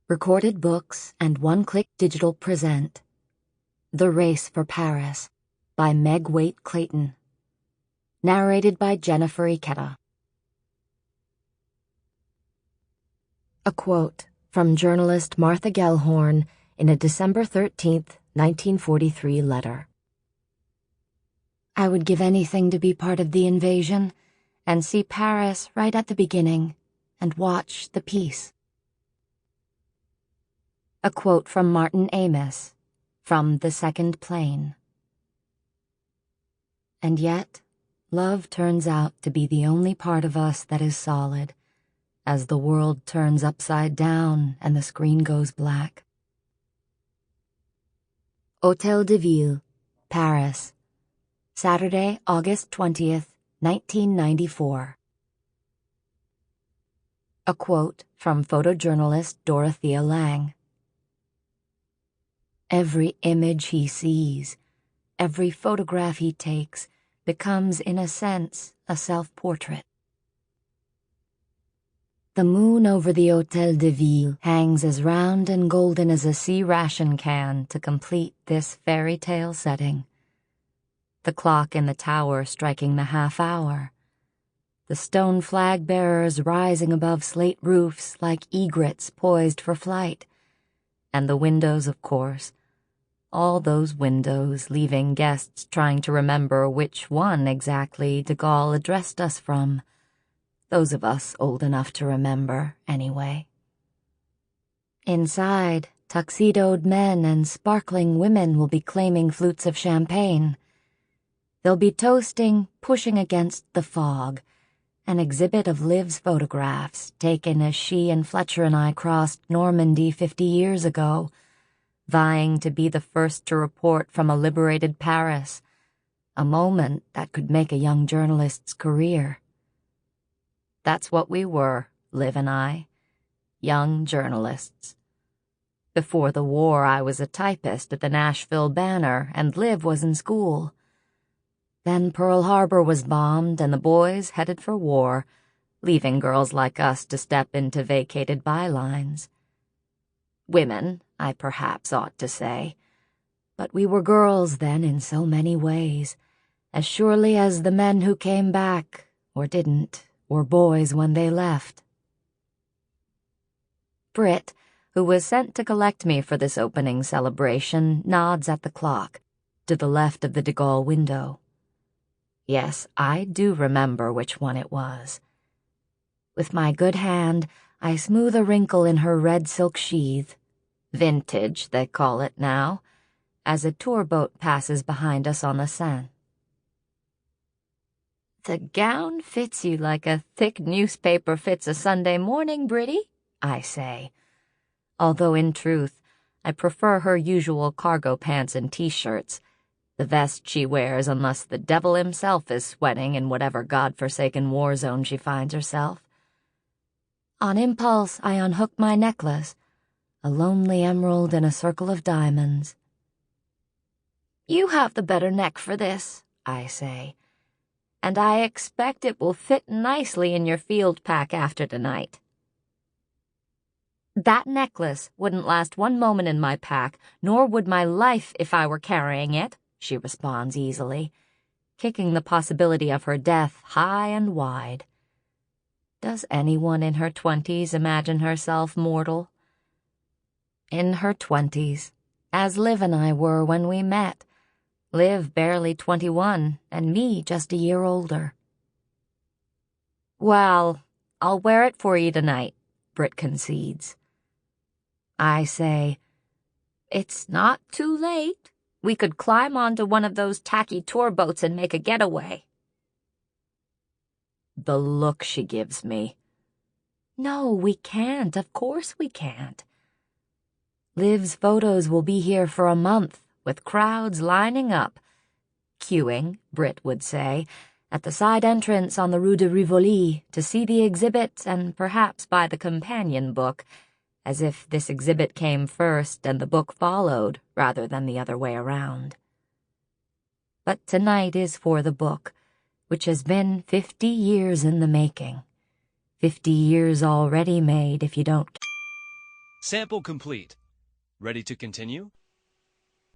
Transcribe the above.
Recorded Books and One Click Digital present The Race for Paris by Meg Waite Clayton. Narrated by Jennifer Ikeda. A quote from journalist Martha Gellhorn in a December 13th, 1943 letter. I would give anything to be part of the invasion and see Paris right at the beginning and watch the peace. A quote from Martin Amis, from The Second Plane. And yet, love turns out to be the only part of us that is solid, as the world turns upside down and the screen goes black. Hôtel de Ville, Paris, Saturday, August 20th, 1994. A quote from photojournalist Dorothea Lange. Every image he sees, every photograph he takes, becomes, in a sense, a self-portrait. The moon over the Hôtel de Ville hangs as round and golden as a sea ration can to complete this fairy tale setting. The clock in the tower striking the half-hour. The stone flag-bearers rising above slate roofs like egrets poised for flight. And the windows, of course. All those windows leaving guests trying to remember which one exactly de Gaulle addressed us from. Those of us old enough to remember, anyway. Inside, tuxedoed men and sparkling women will be claiming flutes of champagne. They'll be toasting, pushing against the fog, an exhibit of Liv's photographs taken as she and Fletcher and I crossed Normandy 50 years ago, vying to be the first to report from a liberated Paris, a moment that could make a young journalist's career. That's what we were, Liv and I, young journalists. Before the war, I was a typist at the Nashville Banner, and Liv was in school. Then Pearl Harbor was bombed, and the boys headed for war, leaving girls like us to step into vacated bylines. Women, I perhaps ought to say. But we were girls then in so many ways, as surely as the men who came back, or didn't, were boys when they left. Britt, who was sent to collect me for this opening celebration, nods at the clock, to the left of the de Gaulle window. Yes, I do remember which one it was. With my good hand, I smooth a wrinkle in her red silk sheath, vintage they call it now, as a tour boat passes behind us on the Seine. The gown fits you like a thick newspaper fits a Sunday morning, Britty, I say, although in truth I prefer her usual cargo pants and t-shirts, the vest she wears unless the devil himself is sweating in whatever God-forsaken war zone she finds herself. On impulse, I unhook my necklace, a lonely emerald in a circle of diamonds. You have the better neck for this, I say, and I expect it will fit nicely in your field pack after tonight. That necklace wouldn't last one moment in my pack, nor would my life if I were carrying it, she responds easily, kicking the possibility of her death high and wide. Does anyone in her 20s imagine herself mortal? In her 20s, as Liv and I were when we met, Liv barely 21, and me just a year older. Well, I'll wear it for you tonight, Britt concedes. I say, it's not too late. We could climb onto one of those tacky tour boats and make a getaway. The look she gives me. No, we can't. Of course we can't. Liv's photos will be here for a month, with crowds lining up, queuing, Britt would say, at the side entrance on the Rue de Rivoli to see the exhibit and perhaps buy the companion book, as if this exhibit came first and the book followed rather than the other way around. But tonight is for the book, which has been 50 years in the making. 50 years already made if you don't Sample complete. Ready to continue?